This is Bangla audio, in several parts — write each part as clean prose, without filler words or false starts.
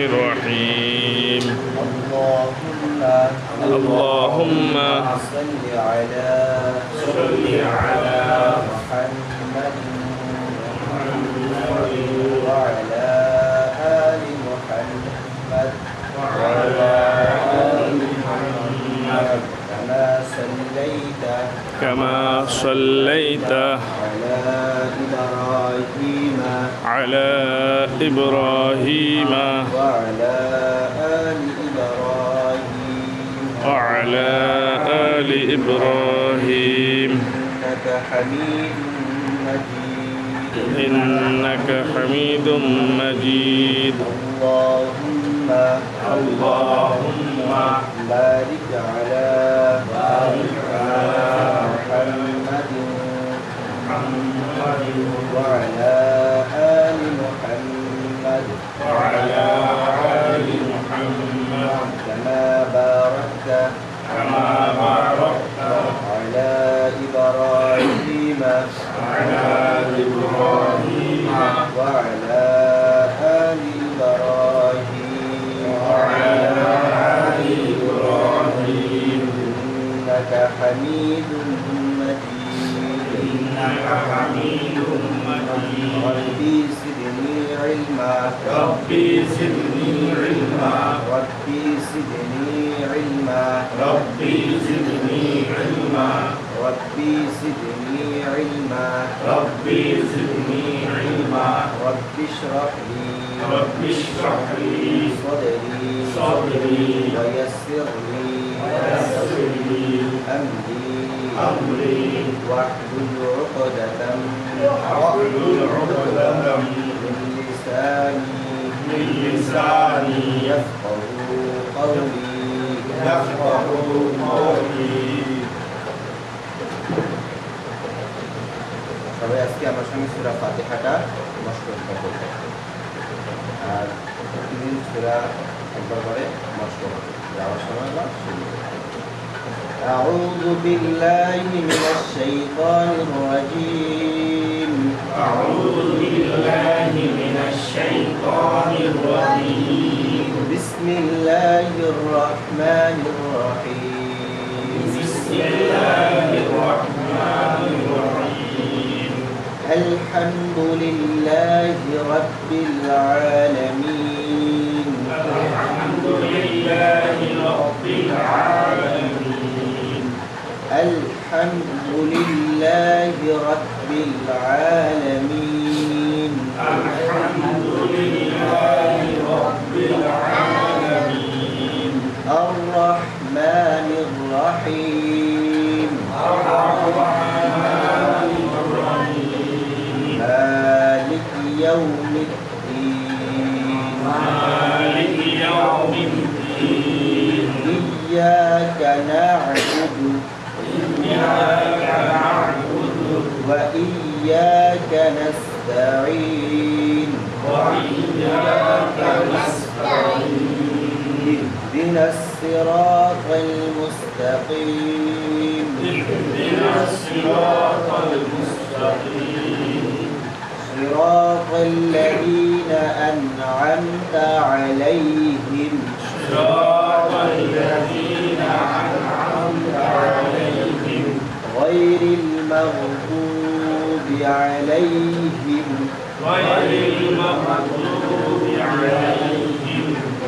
الرحيم اللهم صل على محمد وعلى آل محمد كما صليت على إبراهيم وعلى آل إبراهيم إنك حميد مجيد اللهم بارك على محمد وعلى آل محمد كما باركت على إبراهيم وعلى آل إبراهيم إنك حميد مجيد ربي زدني علما ربي زدني علما رب اشرح لي صدري ويسر لي أمري واحلل عقدة من لساني يفقه قولي সবাই আজকে আমার সঙ্গে সূরা ফাতিহাটা মশক করব আর প্রতিদিন সূরা একবার করে মশক করব যাওয়ার সময় বা শুরু أعوذ بالله من الشيطان الرجيم بسم الله الرحمن الرحيم الحمد لله رب العالمين الحمد لله رب العالمين الرحمن الرحيم مالك يوم الدين إياك نعبد وإياك نستعين اهدنا الصراط المستقيم صراط الذين أنعمت عليهم غير المغضوب عليهم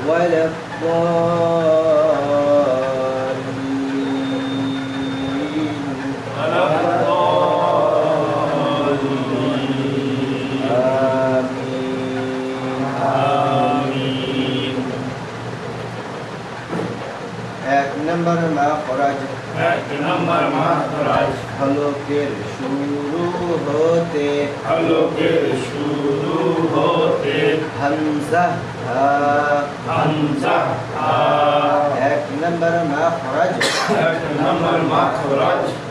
ولا آمين এক নম্বর মাখরাজ হলকের শুরু হতে হামজা এক নম্বর মাখরাজ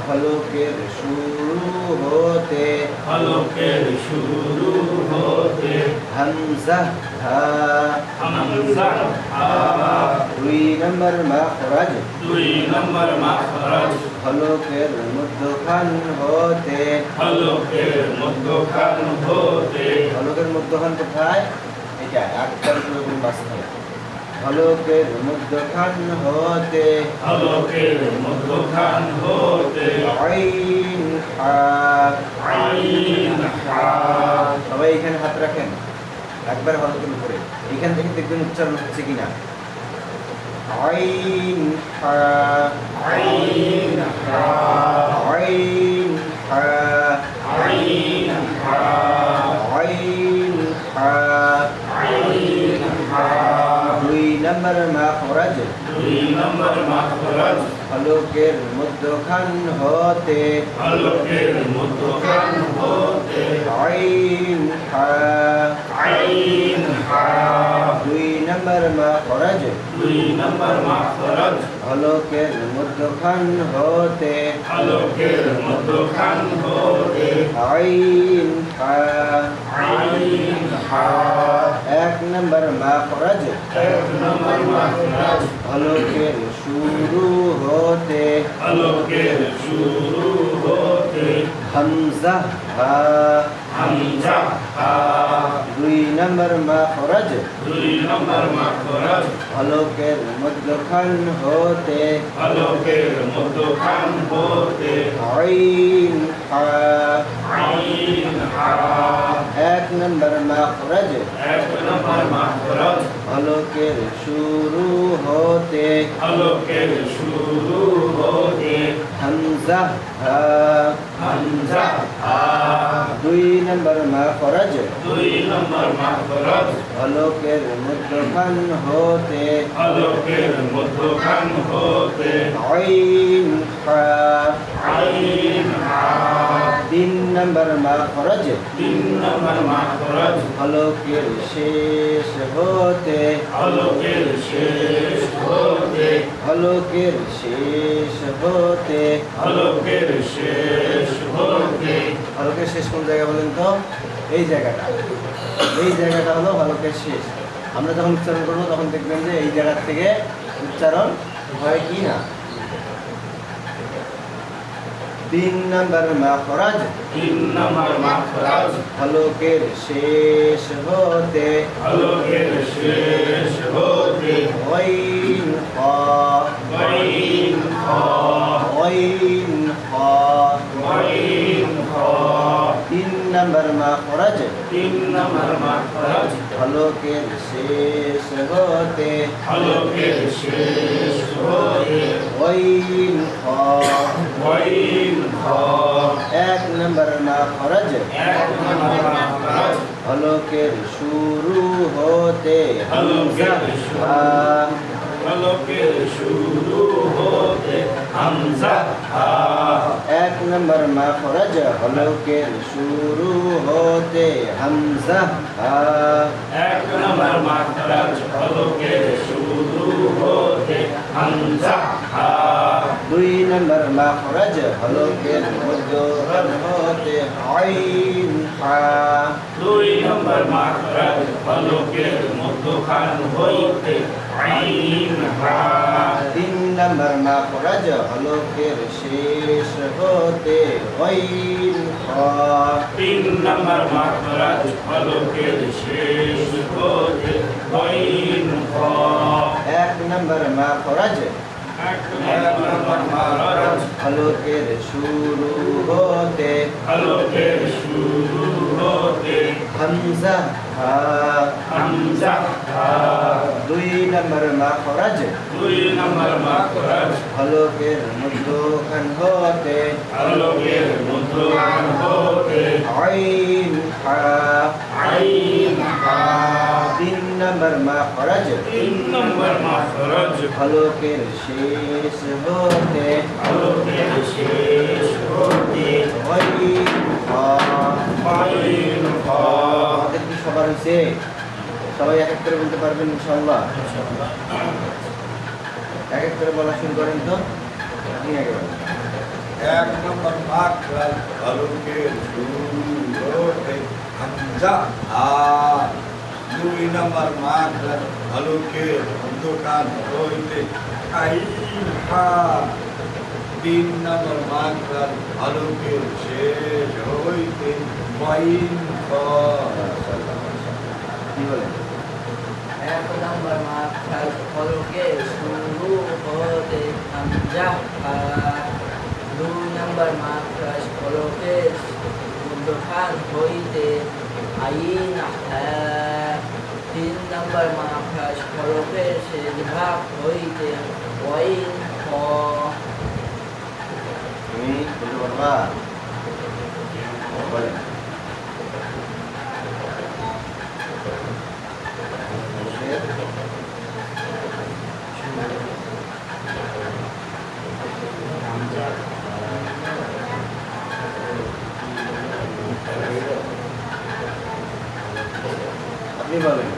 হলকের শুরু হতে হামজা দুই নম্বর মাখরাজ হলকের মধ্যখান হতে হলকের মধ্যখান কোথায়? এইটা একবার করে মাঝখানে হলকের মধ্যখান হতে হলকের মধ্যখান হতে আইন হা আইন হা সবাই এখানে হাত রাখেন একবার হলকের উপরে এখান থেকে দেখবেন উচ্চারণ হচ্ছে কিনা আইন হা আইন হা আইন হা আইন হা আইন হা আইন হা 2 নম্বর মাখরাজ 2 নম্বর মাখরাজ হলকের মধ্যখান হতে হলকের মধ্যখান হতে আইন হা আইন হা 2 নম্বর মাখরাজ 2 নম্বর মাখরাজ হলকের মধ্যখান হতে হলকের মধ্যখান হতে আইন হা আইন হা 1 নম্বর মাখরাজ 1 নম্বর মাখরাজ হলকের শুরু হতে হলকের শুরু হতে হামজা হা হামজা হা 2 নম্বর মাখরাজ 2 নম্বর মাখরাজ হলকের মধ্যখান হতে হলকের মধ্যখান হতে আইন হা আইন হা 1 নম্বর মাখরাজ 1 নম্বর মাখরাজ হলকের শুরু হতে হলকের শুরু হতে হামজা হা হামজা হা 2 নম্বর মাখরাজ 2 নম্বর মাখরাজ হলকের মধ্যখান হতে হলকের মধ্যখান হতে আইন হা আইন হা 3 নম্বর মাখরাজ 3 নম্বর মাখরাজ হলকের শেষ হতে হলকের শেষ হতে হলকের শেষ হতে হলকের শেষ হতে হলকের শেষ কোন জায়গা বলেন তো এই জায়গাটা হলো হলকের শেষ আমরা যখন উচ্চারণ করবো তখন দেখবেন যে এই জায়গা থেকে উচ্চারণ হয় কি না 3 নম্বর মাখরাজ 3 নম্বর মাখরাজ হলকের শেষ হতে হলকের শেষ হতে ওয়াইন হা ওয়াইন হা ওয়াইন হা ওয়াইন হা 3 নম্বর মাখরাজ 3 নম্বর মাখরাজ হলকের শেষ হতে হলকের শেষ হতে ওয়াইন হা ওয়াইন হা 1 নম্বর মাখরাজ 1 নম্বর মাখরাজ হলকের শুরু হতে হামজা হা হলকের শুরু হতে হামজা হা 1 নম্বর মাখরাজ হলকের শুরু হতে হামজা হা 1 নম্বর মাখরাজ হলকের শুরু হতে হামজা হা 2 নম্বর মাখরাজ হলকের মধ্যখান হতে আইন হা 2 নম্বর মাখরাজ হলকের মধ্যখান হইতে আইন হা 3 নম্বর মাখরাজ হলকের শেষ হতে আইন হা 3 নম্বর মাখরাজ হলকের শেষ হতে আইন হা 1 নম্বর মাখরাজ 1 নম্বর মাখরাজ হলকের শুরু হতে হলকের শুরু হতে হামজা হা হামজা হা 2 নম্বর মাখরাজ 2 নম্বর মাখরাজ হলকের মধ্যখান হতে হলকের মধ্যখান হতে আইন হা আইন হা 3 নম্বর মাখরাজ 3 নম্বর মাখরাজ হলকের শেষ হতে হলকের শেষ হতে আইন হা আইন হা আমাদের কি সবার হয়েছে সবাই এক এক করে বলতে পারবেন ইনশাআল্লাহ এক এক করে বলা শুরু করেন তো আপনি আগে বলেন 1 নম্বর মাখরাজ হলকের শুরু হতে হামজা হা 2 নম্বর মাখরাজ হলকের মধ্যখান হইতে আইন হা 3 নম্বর মাখরাজ হলকের শেষ হইতে ওয়াইন হা কি বলেন এক নম্বর মাখরাজ হলকের শুরু হতে হামজা হা। দুই নম্বর মাখরাজ হলকের মধ্যখান হইতে আইন হা। তিন নম্বর মাখরাজ হলকের শেষ ভাগ হইতে ওয়াইন হ। তুমি বলতে পারবা? বলেন। আপনি বলেন।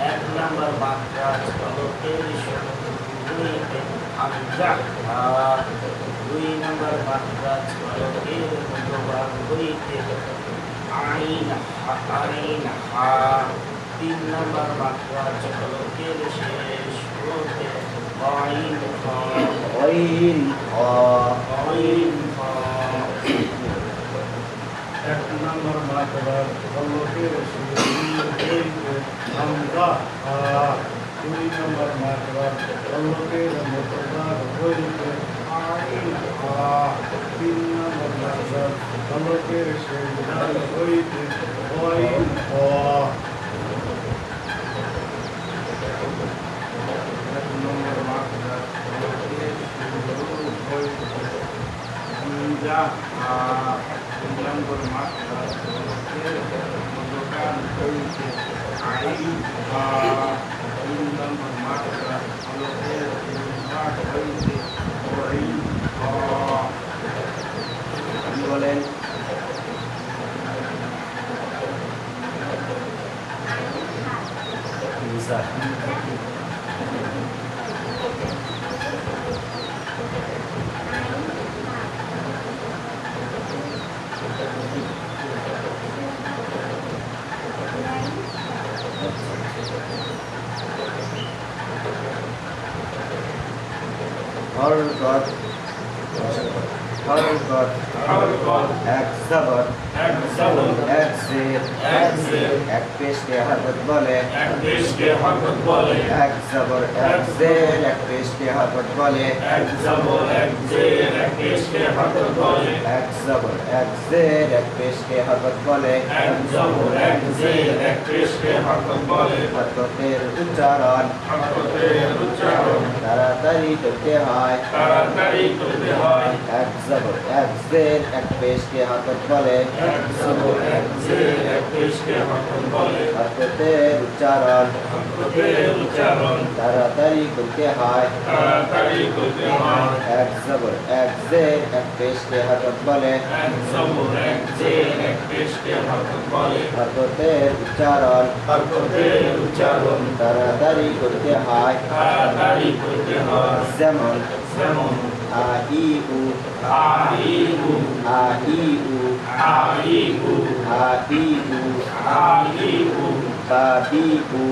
এক নম্বর মাখরাজ হলকের শুরুতে হামজা হা। দুই নম্বর মাখরাজ হলকের মধ্যভাগ হইতে আইন হা। তিন নম্বর মাখরাজ হলকের শেষ হতে আইন হা। ওয়াইন হ। আইন হা। এক নম্বর মাখরাজ হলকের শুরুতে হামজা হা। দুই নম্বর মাখরাজ হলকের মধ্যভাগ হইতে আইন হা। তিন নম্বর মাখরাজ হলকের শেষ ভাগ হইতে আইন হা। এক নম্বর মাখরাজ হলকের শুরু হইতে হামজা হা। দুই নম্বর মাখরাজ হলকের মধ্যখান হইতে আইন হা। তিন নম্বর মাখরাজ হলকের শেষ ভাগ হইতে আইন হা। আপনি বলেন। স্যার হরকত হরকত হরকত এক জবর এক জবর এক জের এক জের এক পেশকে হরকত বলে এক পেশকে হরকত বলে এক জবর এক জের এক পেশকে হরকত বলে এক জবর এক জের এক পেশকে হরকত বলে এক জবর এক জের এক পেশকে হরকত বলে এক জবর এক জের এক পেশকে হরকত বলে হরকতের উচ্চারণ হরকতের উচ্চারণ তাড়াতাড়ি করতে হয় তাড়াতাড়ি করতে হয় এক জবর এক জের এক পেশকে হরকত বলে এক জবর এক জের এক পেশকে হরকত বলে হরকতের উচ্চারণ হরকতের উচ্চারণ তাড়াতাড়ি করতে হয় তাড়াতাড়ি করতে হয় এক জবর এক জের এক পেশকে হরকত বলে এক জবর এক জের এক পেশকে হরকত বলে হরকতের উচ্চারণ হরকতের উচ্চারণ তাড়াতাড়ি করতে হয় তাড়াতাড়ি করতে হয় যেমন যেমন আ ই উ আইউ আ ই উ আইউ আ ই উ আইউ বা বি উ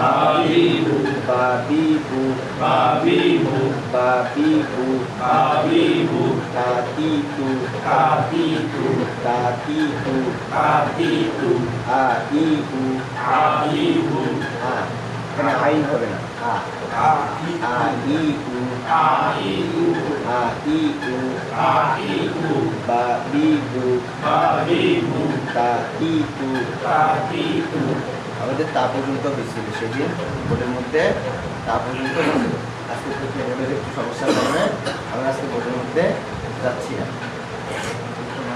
আইউ বা বি উ বাবিবু বা বি উ বাবিবু তা তি তু কাতিতু তা তি তু কাতিতু আ ই উ আইউ আ এখানে আইন হবে না আ আ ই উ আইউ আ ই উ আইউ বা বি উ বাবিবু তা তি তু কাতিতু আমাদের তা পর্যন্ত হয়েছিল সেদিন বোর্ডের মধ্যে তা পর্যন্ত হয়েছিল। আজকে তো বোর্ডের একটু সমস্যার কারণে আমরা আজকে বোর্ডের মধ্যে যাচ্ছি না।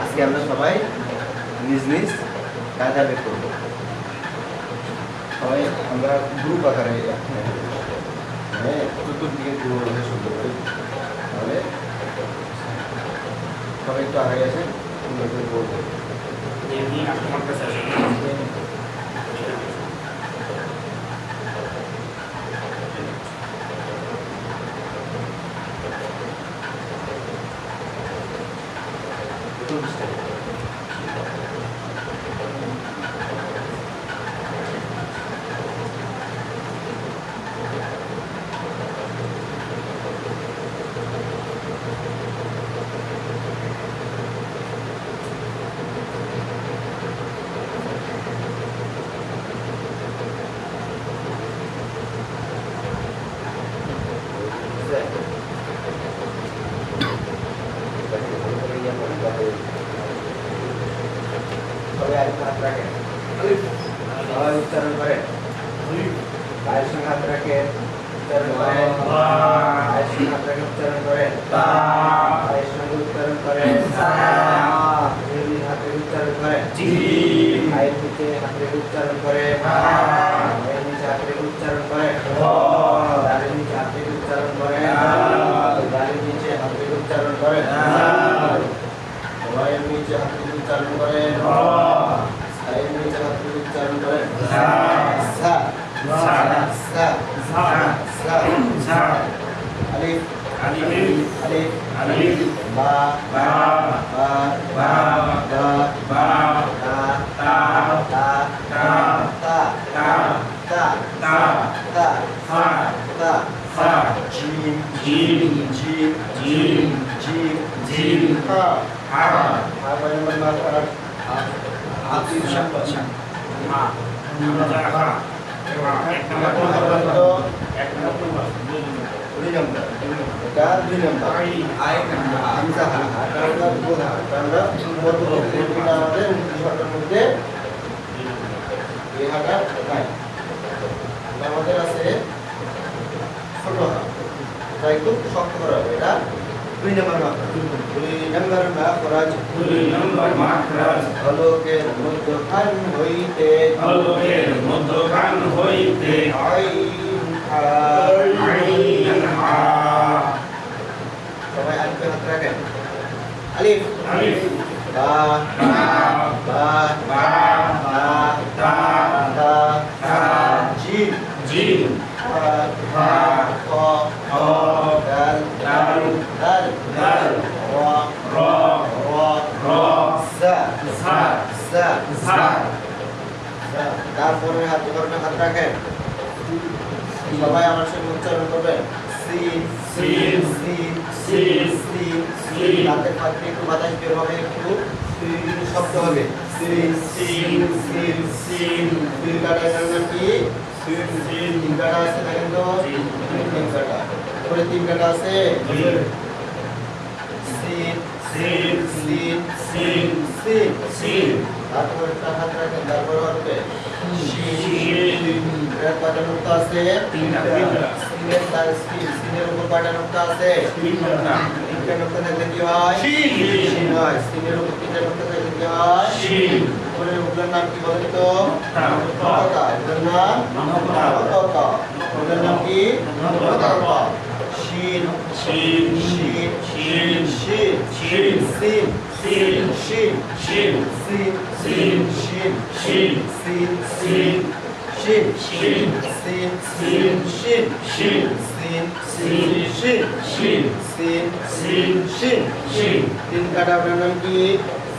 আজকে আমরা সবাই নিজ নিজ কায়দা বের করবো। সবাই আমরা গ্রুপ আকারে চতুর্দিকে গ্রুপ হয়ে শুনতে পারি। তাহলে সবাই একটু আগে আসেন সুন্দর করে বলবো। এমনি আমার কাছে আসে সবাই উচ্চারণ করেন। পায়ের সঙ্গে হাত রাখেন, উচ্চারণ করেন। পায়ের সঙ্গে হাত রাখেন, উচ্চারণ করেন। পায়ের সঙ্গে উচ্চারণ করেন। হাত রেখে উচ্চারণ করেন। পায়ের নিচে হাত রেখে উচ্চারণ করেন। পায়ের নিচে হাত রেখে উচ্চারণ করেন। দাঁড়ের নিচে হাত রেখে উচ্চারণ করেন। দাঁড়ের নিচে হাত রেখে উচ্চারণ করেন। পায়ের নিচে হাত রেখে উচ্চারণ করেন। পায়ের নিচে হাত রেখে উচ্চারণ করেন। সা সা সা সা সা আলিফ Alif, আলিফ alif, বা ba, বা ba, দা ba, তা ta, তা ta, তা ta, তা ta, তা fa, তা fa, gym jim, gym jim, gym jim, হা ha, হা মানে মাত্রা হাতি শব্দ ma, hamza ha. এক নম্বর দুই নম্বর এটা দুই নম্বর আই নাম্বার হামজা হা এটা আমরা বোঝা আমরা পরবর্তী এটা আমাদের শর্তের মধ্যে এই হাটা নাই এটা আমাদের আছে ছোট হা এটা একটু শক্ত করা হবে এটা দুই নম্বর মাত্রা দুই নম্বর মাখরাজ দুই নম্বর মাখরাজ হলকের মধ্যখান হইতে হলকের মধ্যখান হইতে আইন হা আইন হা সবাই আলিফে হাত রাখেন আলিফ আলিফ বা বা বা বা তা তা তা তা জিম জিম হা হা খ খ দাল দাল দাল দাল র র র র সা সা সা সা তারপরে হাত ধরে হাত রাখেন সবাই আমার সঙ্গে উচ্চারণ করবেন সিন সিন সিন সিন সিন সিন হাতে ফাটে একটু বাতাস বের হবে একটু শব্দ হবে সিন সিন সিন সিন সিন কাটা নাম কি সিন সিন তিন কাটা আছে দেখেন তো তিন কাটা পরে তিন কাটা আছে সিন সিন সিন সিন সিন সিন তারপর একটা হাত রাখেন তারপর হবে শিন এর কয়টা নুক্তা আছে তিনটা। সিনের তার সিনের উপর কয়টা নুক্তা আছে তিনটা। তিনটা নুক্তা থাকলে কি হয় শিন। শিন হয় সিনের উপর তিনটা নুক্তা থাকলে কি হয় শিন উপরের উপরের নাম কি বলেন তো নক্তা। নক্তা এটার নাম নক্তা। নক্তা এটার নাম কি নক্তা শিন শিন শিন শিন শিন শিন সিন সিন শিন শিন সিন সিন শিন শিন সিন সিন শিন শিন সিন সিন শিন শিন সিন সিন শিন শিন সিন সিন শিন শিন তিন কাটা আপনার নাম কি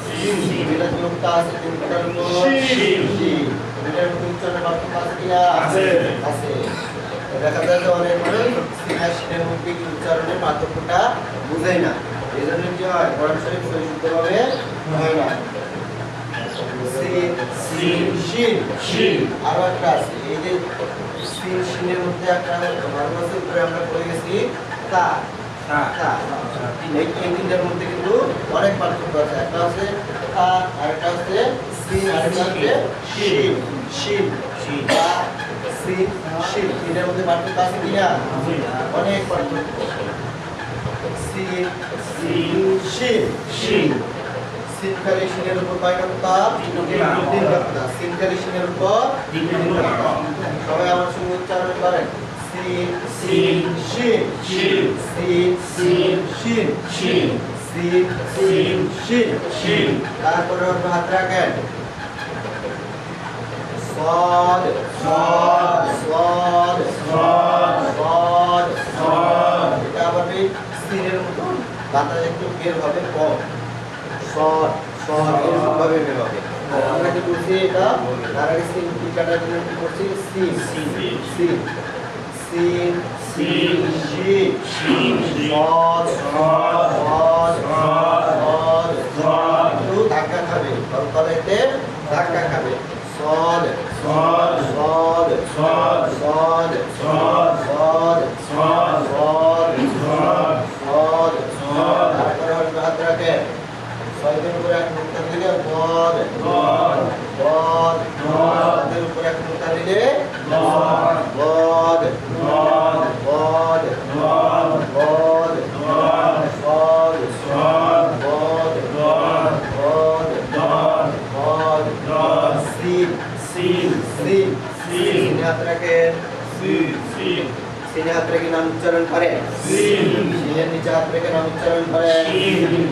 সিন এটা যুক্ত আছে তিন কাটার উপর শিন। শিন এটার মধ্যে উচ্চারণের পার্থক্য আছে কিনা আছে। আছে দেখা যায় যে অনেক মানুষ সিনা শিনের মধ্যে কি উচ্চারণের পার্থক্যটা বুঝেই না এই জন্য কি হয় কোরআন শরীফ পরিশুদ্ধভাবে হয় না সিন সিন শিন শিন আরো একটা আছে এই যে সিন শিনের মধ্যে একটা মাদ্রাসার উপরে আমরা পড়ে গেছি তা তা তা এই তিনটার মধ্যে কিন্তু অনেক পার্থক্য আছে একটা আছে তা আর একটা আছে সিন আর একটা আছে শিন শিন শিন তা সিন শিন তিনটার মধ্যে পার্থক্য আছে কিনা অনেক পার্থক্য সিন সিন শিন শিন সিনকারি শিনের উপর কয় নক্তা তিন নক্তা। তিন নক্তা সিনকারি শিনের উপর তিন নক্তা। সবাই আমার সঙ্গে উচ্চারণ করেন সিন সিন শিন শিন সিন সিন শিন শিন সিন সিন শিন শিন তারপরে আপনি হাত রাখেন صاد صاد صاد صاد صاد صاد এটা আবার এই সিনের মতো বাতাস একটু বের হবে কম صاد صاد এরকম ভাবে বের হবে আমরা কি বলছি এটা তার আগে সিন কি কাটার জন্য কি করছি সিন সিন সিন সিন সিন শিন শিন صاد صاد صاد صاد صاد صاد একটু ধাক্কা খাবে কলকলাতে ধাক্কা খাবে صاد صاد صاد صاد صاد صاد صاد صاد صاد صاد صاد صاد তারপরে হচ্ছে হাত রাখে ছয় দিন করে এক মুক্তার দিকে বদ বদ বদ বদ হাতের উপরে God, God, God, God, God, God, God, God, God, God, God, God, God, God, God, Sin, Sin, Sin, Sin, Sin হাত রাখেন, Sin, Sin, সিনে হাত রেখে নাম উচ্চারণ করেন, Sin, সিনের নিচে হাত রেখে নাম উচ্চারণ করেন, Shin,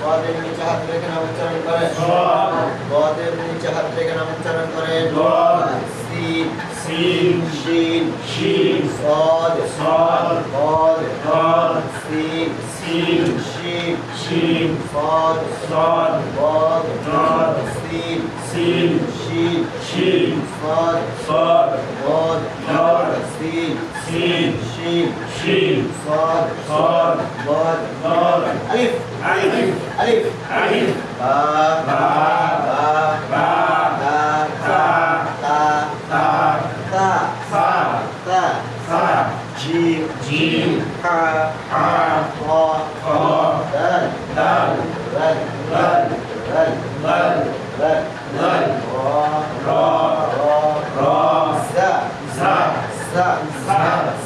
গদের নিচে হাত রেখে নাম উচ্চারণ করেন, God, গদের নিচে হাত রেখে নাম উচ্চারণ করেন, God, সিন, Sin, শিন, Shin, সদ, Sod, গদ, God, সিন, Sin, শিন, Shin, সদ, Sod, গদ, God, সিন, Sin, শিন, Shin, সদ, Sod, গদ, God, সিন, Sin, শিন, Shin, সদ, Sod, গদ, God, আলিফ, Alif, আলিফ, Alif, বা, Ba, বা, Ba, তা, Ta, তা, Ta, তা, Sa, তা, Sa, জিম, Jim, হা, Ha, খ, Kha, দাল, Dal, রাল, Dal, রাল, Dal, রাল, Dal, র, Ra, র, Ra, সা, Sa, সা, Sa,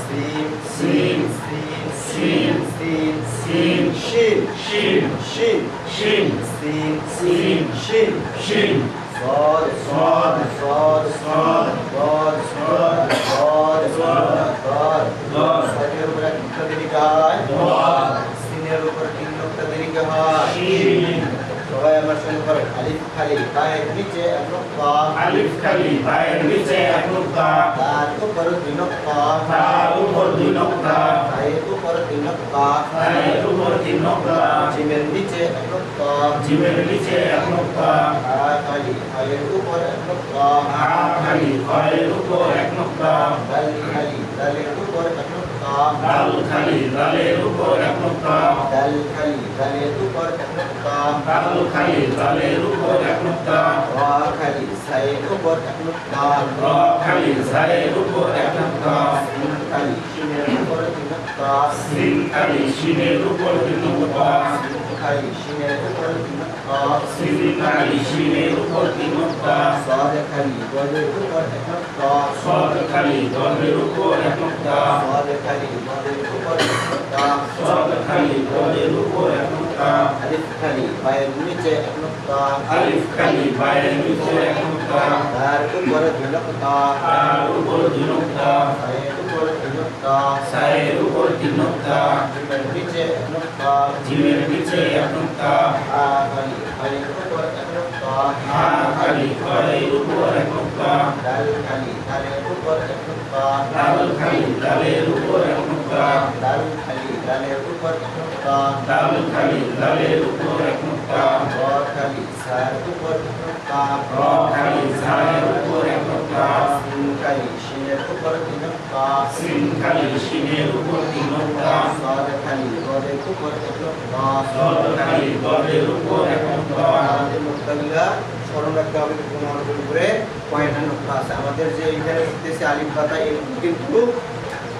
সিম, Sin, সিম, Sin, সিম, Sin, শিন, Shin, শিন, Shin, সিম, Sin, শিন, Shin, সদ, Sod, সদ, Sod, গদ, Sod, গদ, গদ, গদ, গদ, সদের উপরে এক নোক্তা দীর্ঘ হয়, God, সিনের উপর তিন নোক্তা দীর্ঘ হয়। Shin, সবাই আমার সঙ্গে করেন, আলিফ খালি পায়ের নিচে এক নোক্তা, Alif Kali, Bayer Niche, Aknukta, তার উপর দুই নোক্তা, Tar Upor Dinokta, পায়ের উপর তিন নোক্তা, Tayer Upor Dinokta, জিমের নিচে এক নোক্তা, Jimer Niche, Aknukta, আ খালি পায়ের উপর এক নোক্তা, A Kali, Bayer Upor Aknukta, দাল খালি দালের উপর এক নোক্তা, Dal Kali, Daler Upor Aknukta, দাল খালি দালের উপর এক নোক্তা, Dal Kali, Daler Upor Aknukta, রা খালি সায়ের উপর এক নোক্তা, Ra Kali, Zayer Upor Aknukta, সিন খালি শিনের উপর তিন নোক্তা, Sin Kali, Shiner Upor Dinokta, সিন খালি শিনের উপর তিন নোক্তা, Sin Kali, Shiner Upor Dinokta, সাদ খালি গদের উপর এক নোক্তা, Sod Kali, Daler Upor Aknukta, সাদ খালি গদের উপর এক নোক্তা, Sod Kali, Daler Upor Aknukta, আলিফ খালি পায়ের নিচে এক নোক্তা, Alif Kali, Bayer Niche, Aknukta, তার উপর দুই নোক্তা, Tar Upor Dinokta, সায়ের উপর তিন নোক্তা, Sayer Upor Dinokta, জিমের নিচে এক নোক্তা, Jimer Niche, Aknukta, আ খালি পায়ের উপর এক নোক্তা, A Kali, Bayer Upor Aknukta, দাল খালি দালের উপর এক নোক্তা, Dal Kali, Daler Upor Aknukta, দাল খালি দালের উপর এক নোক্তা, Dal Kali, Daler Upor Aknukta, র খালি সার উপর এক নোক্তা, Ra Kali, Zayer Upor Aknukta, সিন খালি শিনের উপর তিন নোক্তা, Sin Kali, Shiner Upor Dinokta, সাদ খালি গদের উপর এক নোক্তা। Sod Kali, Daler Upor Aknukta, আমাদের নোক্তাগুলা স্মরণ রাখতে হবে কোনো অনেকের উপরে কয়টা নোক্তা আছে। আমাদের যে এখানে লিখতেছে আলিফ বাতা এর কিন্তু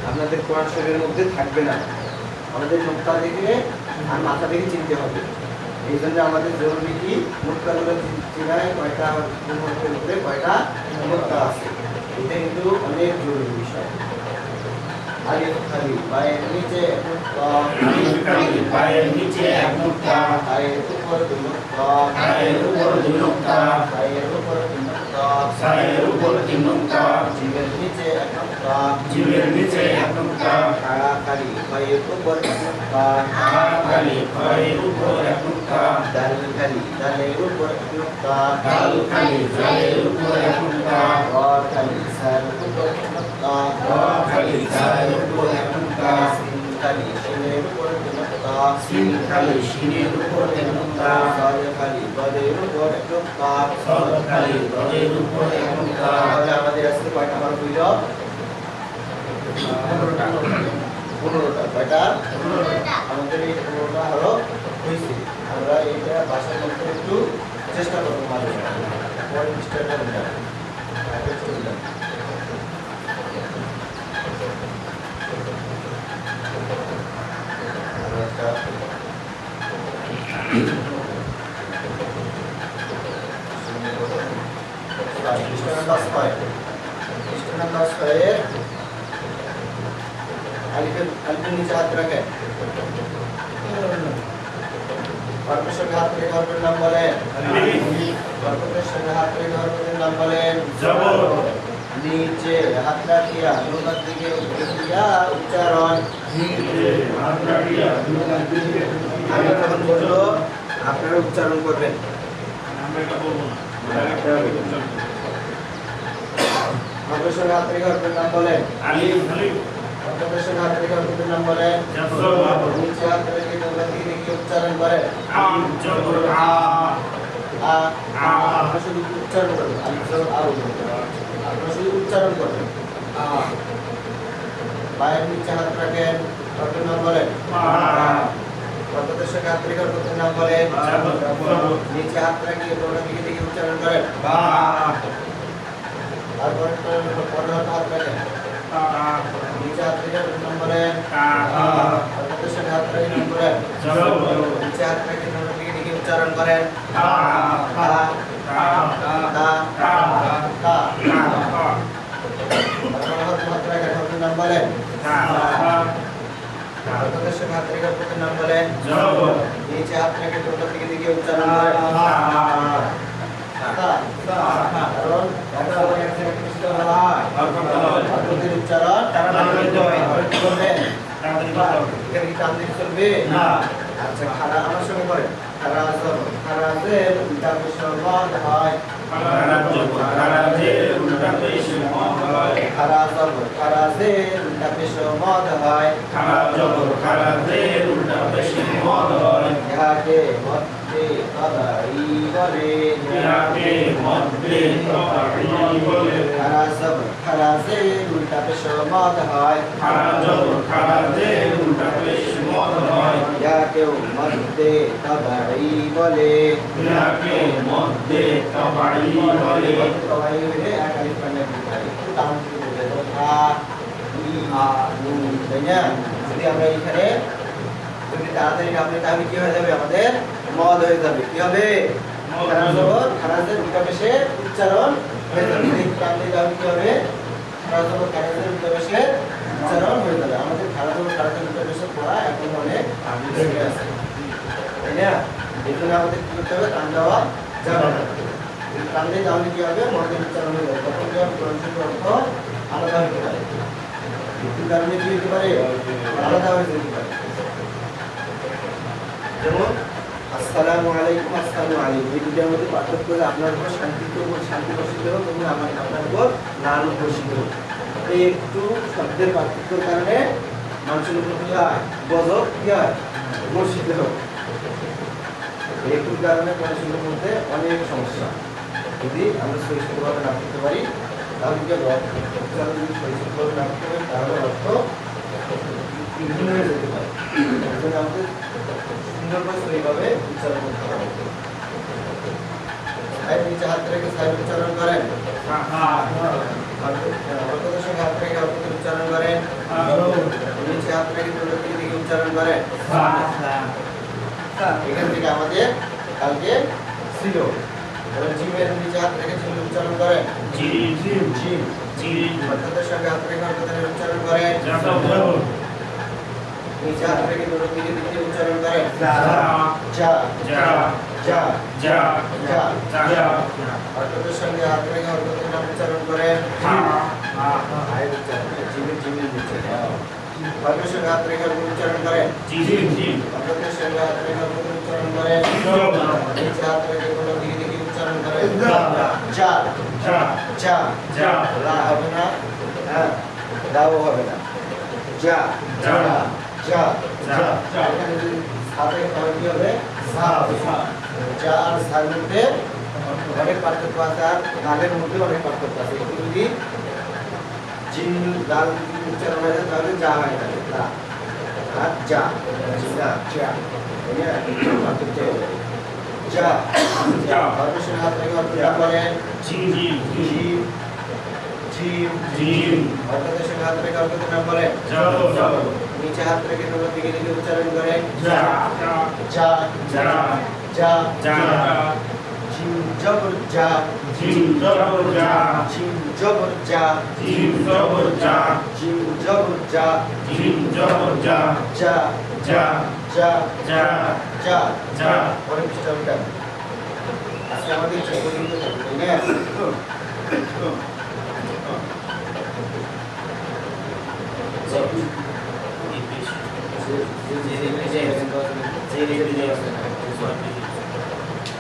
আপনাদের কোরআন শরীরের মধ্যে থাকবে না। আমাদের নোক্তা দেখে আর মাথা দেখে চিনতে হবে। এই জন্য আমাদের জরুরি কি নোক্তাগুলো চিনায় কয়টা হরফের উপরে কয়টা নোক্তা আছে। এটা কিন্তু অনেক জরুরি বিষয়। আলিফ খালি পায়ের নিচে এক নোক্তা, Alif Kali, Bayer Niche, Aknukta, পায়ের উপর দুই নোক্তা, Tayer Upor Dinokta, পায়ের উপর তিন নোক্তা, Sayer Upor Dinokta, জিমের নিচে এক নোক্তা, Jimer Niche, Aknukta, খাড়া খালি পায়ের উপর এক নোক্তা, A Kali, Bayer Upor Aknukta, দাল খালি দালের উপর এক নোক্তা, Dal Kali, Zayer Upor Aknukta, র খালি সার উপর এক নোক্তা, Ra Kali, Zayer Upor Aknukta, সিন খালি শিনের উপর এক নোক্তা, Sin Kali, Shiner Upor Aknukta, সাদ খালি গদের উপর এক নোক্তা। Sod Kali, Daler Upor Aknukta, তাহলে আমাদের আজকে কয়টা হরফ হইল? 15টা। কয়টা? আমাদের এই 15টা হরফ হয়েছে। আমরা এটা বাসায় করতে একটু চেষ্টা করবো মাঝে মাঝে। পরের পৃষ্ঠাটা নিলাম। আগে চলে যান। আমরা একটা পৃষ্ঠা নাম্বার 6। পৃষ্ঠা নাম্বার 6 ছয়ের আলিফের নিচে হাত রাখেন। হরফের সঙ্গে হাত রেখে হরফের নাম বলেন। হরফের সঙ্গে হাত রেখে হরফের নাম বলেন। নিচে হাত রাখিয়া দোকান দিকে উচ্চারণ। আমি যখন বলবো আপনারা উচ্চারণ করবেন। হরফের সঙ্গে হাত রেখে হরফের নাম বলেন। হরফের সঙ্গে হাত রেখে হরফের নাম বলেন। নিচে হাত রেখে দোকান দিকে উচ্চারণ করেন। আপনারা শুধু উচ্চারণ করবেন। আপনারা শুধু উচ্চারণ করবেন। পায়ের নিচে হাত রাখেন, হরফের নাম বলেন। হরফের সঙ্গে হাত রেখে হরফের নাম বলেন। নিচে হাত রেখে দোকান দিকে উচ্চারণ করেন। তারপরে পনেরো হাত রাখেন, নিচে হাত রেখে হরফের নাম বলেন। হরফের সঙ্গে হাত রেখে নাম বলেন। নিচে হাত রেখে দোকান দিকে উচ্চারণ করেন। নাম বলেন। হাত রেখে নাম বলেন। নিচে হাত রেখে টোটাল দিকে উচ্চারণ করেন। চলবে না। আচ্ছা, খারা আমার সঙ্গে করেন। খারাজের উল্টা বিসর্জন হয়। খারাজের উল্টা বিসর্জন হয়। ইহাকে মধ্যে তদাই বলে। খারাজের উল্টা বিসর্জন হয়। ইহাকেও মধ্যে তদাই বলে। তবাই হলে এক আলিফ পান্ডা একটু টান দিতে বলবে। তাই না? যদি আমরা এখানে যদি তাড়াতাড়ি আপনি তাহলে কি হয়ে যাবে? আমাদের মদ হয়ে যাবে। কি হবে? খারাজের উল্টা পেশে উচ্চারণ হয়ে যাবে। টান দিয়ে তাহলে কি হবে? খারাজের উল্টা পেশে উচ্চারণ হয়ে যাবে। আমাদের খারাজের উল্টা পেশে পড়া এখন অনেক আগে আছে, তাই না? এই জন্য আমাদের কি করতে হবে? টান দেওয়া যাবে না। টান দিয়ে তাহলে কি হবে? মদের উচ্চারণ হয়ে যাবে। তখন কি হবে? গ্রন্থের অর্থ আলাদা হতে পারে। মৃত্যুর কারণে কি হতে পারে? আলাদা হয়ে যেতে পারে। যেমন আসসালামু আলাইকুম, আসসালামু আলাইকুম, এই দুটোর মধ্যে পার্থক্য হলে আপনার উপর শান্তি বর্ষিত হোক এবং আপনার উপর লাল বর্ষিত হোক। এই একটু শব্দের পার্থক্যের কারণে মানুষের উপর কি হয়? গজব কি হয়? বর্ষিত হোক। একটুর কারণে মানুষের মধ্যে অনেক সমস্যা। যদি আমরা সহিষ্ণুভাবে না করতে পারি তাহলে কি হবে? যদি সহিষ্ণুভাবে না করতে পারি তাহলে অর্থ বিভিন্ন হয়ে যেতে পারে। আমাদের সুন্দর করে সহিভাবে উচ্চারণ করতে হবে। নিচে হাত রেখে সাইড উচ্চারণ করেন। অর্থের সঙ্গে হাত রেখে অর্থের উচ্চারণ করেন। নিচে হাত রেখে টোটাল দিকে উচ্চারণ করেন। এখান থেকে আমাদের কালকে ছিল। এবার জিমের নিচে হাত রেখে জিম উচ্চারণ করেন। অর্থের সঙ্গে হাত রেখে অর্থের উচ্চারণ করেন। নিচে হাত রেখে টোটাল দিকে উচ্চারণ করেন। অর্থের সঙ্গে হাত রেখে অর্থের নাম উচ্চারণ করেন। অর্থের সঙ্গে হাত রেখে উচ্চারণ করেন। অর্থের সঙ্গে হাত রেখে উচ্চারণ করেন। নিচে হাত রেখে টোটাল দিকে উচ্চারণ করেন। লা হবে না, হ্যাঁ, দাও হবে না। এখানে যদি সাথে তাহলে কি হবে? যা আর সার মধ্যে অনেক পার্থক্য আছে, আর গানের মধ্যে অনেক পার্থক্য আছে। একটু যদি জিন লাল উচ্চারণ হয়ে যায় তাহলে যা হয় না, আর যা পার্থক্য যা অবশ্যই হাত থেকে অর্থ করেন। অর্থের সঙ্গে হাত রেখে অর্থের নাম বলেন। নিচে হাত রেখে টোটাল দিকে উচ্চারণ করেন। জিম জবর জিম জবর জা জিম জবর জা জিম জবর জা জিম জবর জা জিম জবর জা জা জা জা জা জা জা অনেক কিছু আমরা আজকে আমাদের ছোট কিন্তু তাই না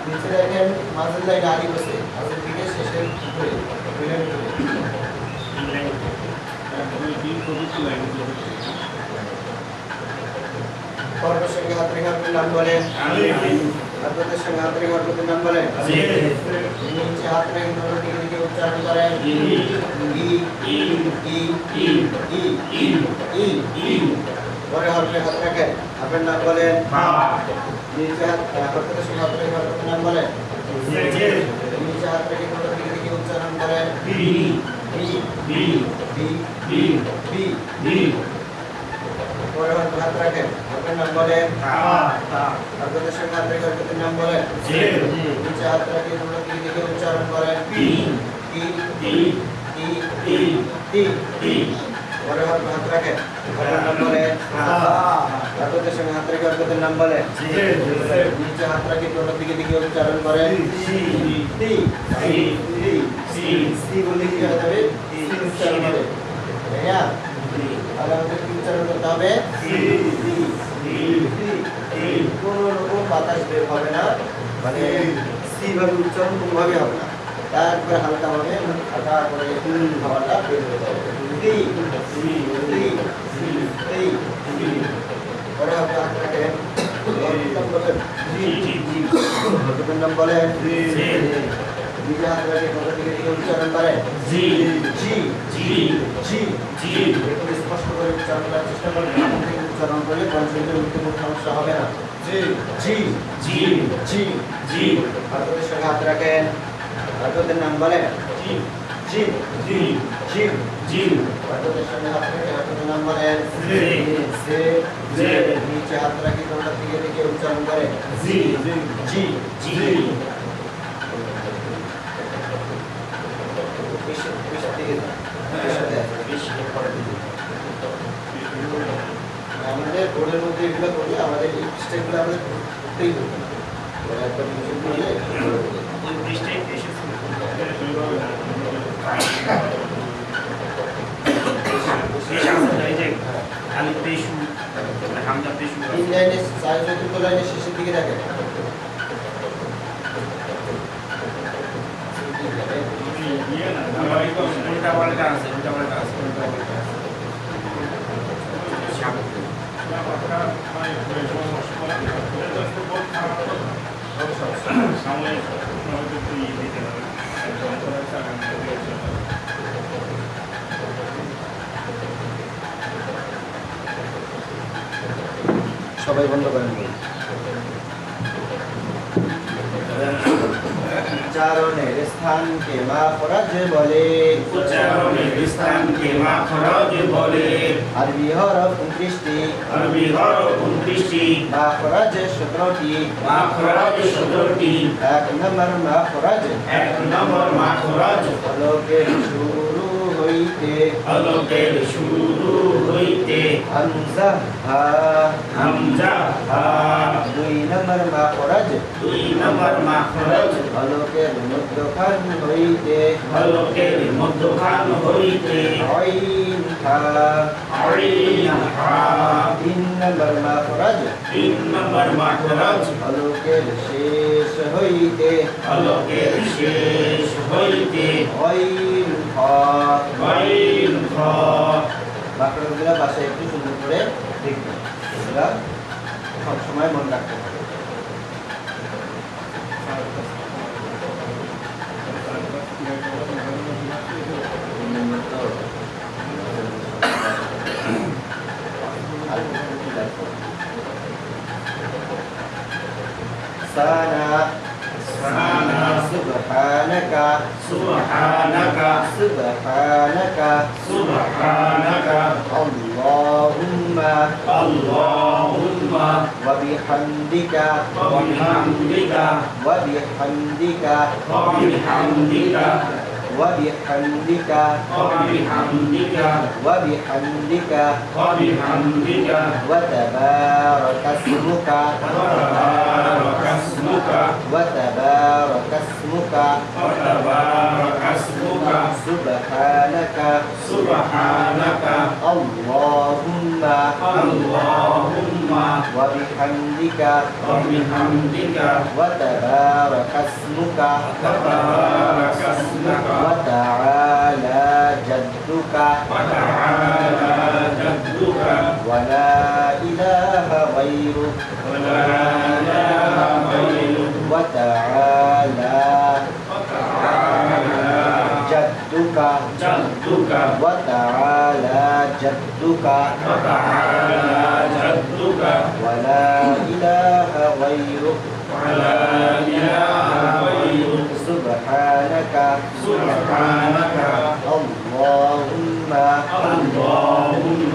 নিচে দেখেন মাঝের লাইন আগে বসে মাঝের দিকে শেষের উপরে পর্বের সঙ্গে হাত রেখে আপনার নাম বলেন আপনাদের সঙ্গে হাত রেখে আপনাদের নাম বলেন নিচে হাত রেখে দুটো দিকে দিকে উচ্চারণ করেন ই ই ই ই ই ই ই পরে হরফে হাত রাখেন আপনার নাম বলেন নিচে হাত আপনাদের সঙ্গে হাত রেখে আপনাদের নাম বলেন নিচে হাত রেখে দুটো দিকে দিকে উচ্চারণ করেন বি বি বি বি বি বি বি পরে হরফে হাত রাখেন আপনার নাম বলেন আপনাদের সঙ্গে হাত রেখে আপনাদের নাম বলেন নিচে হাত রেখে দুটো দিকে দিকে উচ্চারণ করেন P P P P P P P পরে হরফে হাত রাখেন আপনার নাম বলেন আপনাদের সঙ্গে হাত রেখে আপনাদের নাম বলেন নিচে হাত রেখে দুটো দিকে দিকে উচ্চারণ করেন সি সি সি সি সি বললে কি হয়ে যাবে সি উচ্চারণ হবে তাই না আর আমাদের কি উচ্চারণ করতে হবে সি সি সি সি কোনো রকম বাতাস বের হবে না মানে সি ভাবে উচ্চারণ কোনোভাবে হবে না তারপরে হালকা ভাবে হালকা করে খাবারটা বের হয়ে যাবে সি সি সি সি সি সি পরে আপনি আপনাকে কতক্ষণ নাম বলেন নিজে হাত রেখে কত দিকে দিকে উচ্চারণ করেন জি জি জি জি জি একটু স্পষ্ট করে উচ্চারণ করার চেষ্টা করবেন উচ্চারণ করলে কনসেন্ট্রেট উঠতে কোনো সমস্যা হবে না জি জি জি জি জি আপনাদের সঙ্গে হাত রাখেন আপনাদের নাম বলেন জি জি জি জি জি আপনাদের সঙ্গে হাত রেখে আপনাদের নাম বলেন জে জে জে নিচে হাত রাখি তোমরা দিকে দিকে উচ্চারণ করেন জি জি জি আমাদের বোর্ডের মধ্যে এগুলো করলে আমাদের এই পৃষ্ঠাগুলো আমাদের করতেই হবে একবার কিছু করলে ওই পৃষ্ঠায় এসে তিন লাইনে চার চতুর্থ লাইনের শেষের দিকে দেখেন উল্টা পাল্টা আছে উল্টা পাল্টা আছে সবাই বন্ধ করেন উচ্চারণের স্থানকে মাখরাজ বলে উচ্চারণের স্থানকে মাখরাজ বলে আরবি হরফ 29টি আরবি হরফ 29টি মাখরাজ 17টি মাখরাজ 17টি এক নম্বর মাখরাজ এক নম্বর মাখরাজ হলকের শুরু হইতে হলকের শুরু হইতে হামজা হা হামজা হা দুই নম্বর মাখরাজ দুই নম্বর মাখরাজ হলকের মধ্যখান হইতে হলকের মধ্যখান হইতে আইন হা আইন হা তিন নম্বর মাখরাজ তিন নম্বর মাখরাজ হলকের শেষ হইতে হলকের শেষ হইতে আইন হা আইন হা মাখরাজগুলো বাসায় একটু সুন্দর করে দেখবেন এগুলা সবসময় মনে রাখতে হবে sana sana subhanaka subhanaka subhanaka subhanaka Allahumma Allahumma وبحمدك وبحمدك وبحمدك وبحمدك وبحمدك وبحمدك وبحمدك وبحمدك وتبارك اسمك وتبارك اسمك وتبارك اسمك وتبارك اسمك سبحانك سبحانك اللهم اللهم وبحمدك وبحمدك وتبارك اسمك وتبارك اسمك وتعالى جدك وتعالى جدك ولا إله غيرك ولا إله غيرك وتعالى وتعالى جدك جدك وتعالى جدك وتعالى جدك ولا إله غيرك ولا إله غيرك سبحانك سبحانك اللهم اللهم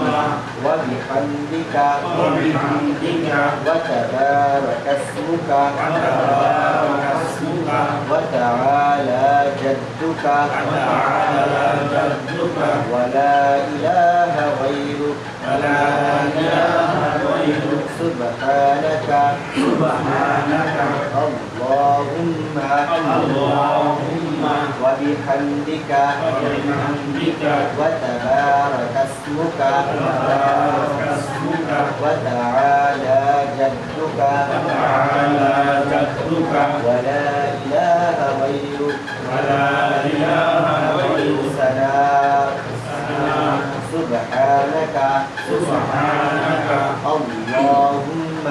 وبحمدك وبحمدك وتبارك اسمك وتبارك اسمك وتعالى جدك وتعالى جدك ولا إله غيرك ولا إله غيرك سبحانك سبحانك اللهم اللهم وبحمدك وبحمدك وتبارك اسمك وتبارك اسمك وتعالى جدك وتعالى جدك ولا إله غيرك ولا إله غيرك سلام سبحانك سبحانك اللهم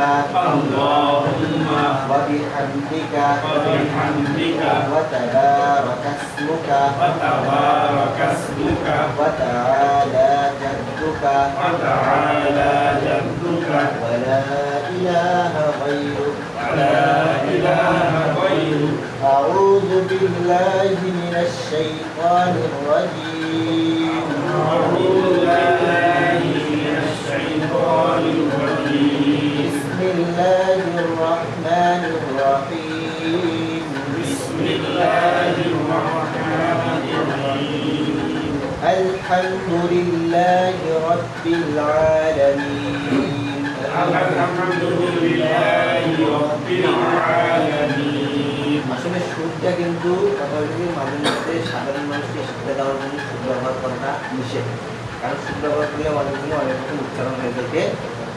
اللهم وبحمدك وبحمدك وتبارك اسمك وتبارك اسمك وتعالى جدك وتعالى جدك ولا إله غيرك ولا إله غيرك أعوذ بالله من الشيطان الرجيم أعوذ بالله من الشيطان الرجيم بسم الله الرحمن الرحيم بسم الله الرحمن الرحيم الحمد لله رب العالمين الحمد لله رب العالمين আসলে সুরটা কিন্তু কথাগুলি মাঝে মধ্যে সাধারণ মানুষকে শিক্ষা দেওয়ার জন্য সুর ব্যবহার করাটা নিষেধ, কারণ সুর ব্যবহার করলে অনেকগুলো অনেক রকম উচ্চারণ হয়ে যেতে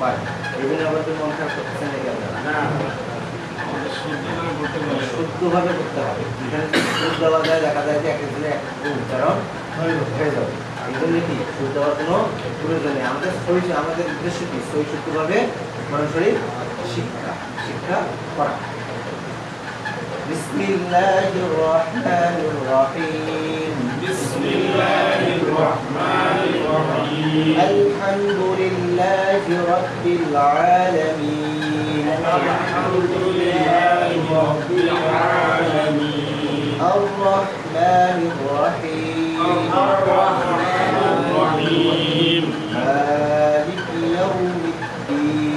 পারে। এই জন্য আবার মন খারাপ করতেছেন নাকি আপনারা? না শুদ্ধভাবে করতে হবে। যেখানে সুর দেওয়া যায় দেখা যায় যে এক একজনে এক রকম উচ্চারণ হয়ে যাবে। এই জন্য কি সুর দেওয়ার কোনো প্রয়োজন নেই। আমাদের উদ্দেশ্য কি সহি শুদ্ধভাবে মানুষের শিক্ষা করা। بسم الله الرحمن الرحيم بسم الله الرحمن الرحيم الحمد لله رب العالمين الحمد لله رب العالمين الرحمن الرحيم الرحمن الرحيم